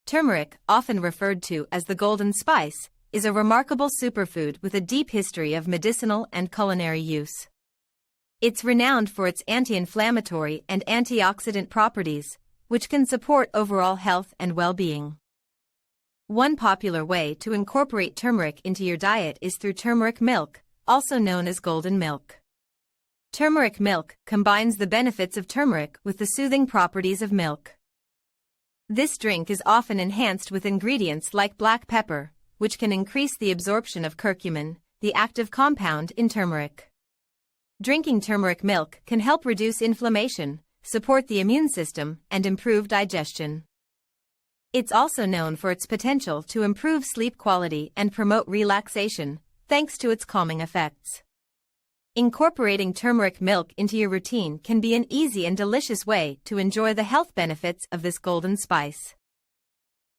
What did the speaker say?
Turmeric, often referred to as the golden spice, is a remarkable superfood with a deep history of medicinal and culinary use. It's renowned for its anti-inflammatory and antioxidant properties, which can support overall health and well-being. One popular way to incorporate turmeric into your diet is through turmeric milk, also known as golden milk. Turmeric milk combines the benefits of turmeric with the soothing properties of milk. This drink is often enhanced with ingredients like black pepper, which can increase the absorption of curcumin, the active compound in turmeric. Drinking turmeric milk can help reduce inflammation, support the immune system, and improve digestion. It's also known for its potential to improve sleep quality and promote relaxation, thanks to its calming effects. Incorporating turmeric milk into your routine can be an easy and delicious way to enjoy the health benefits of this golden spice.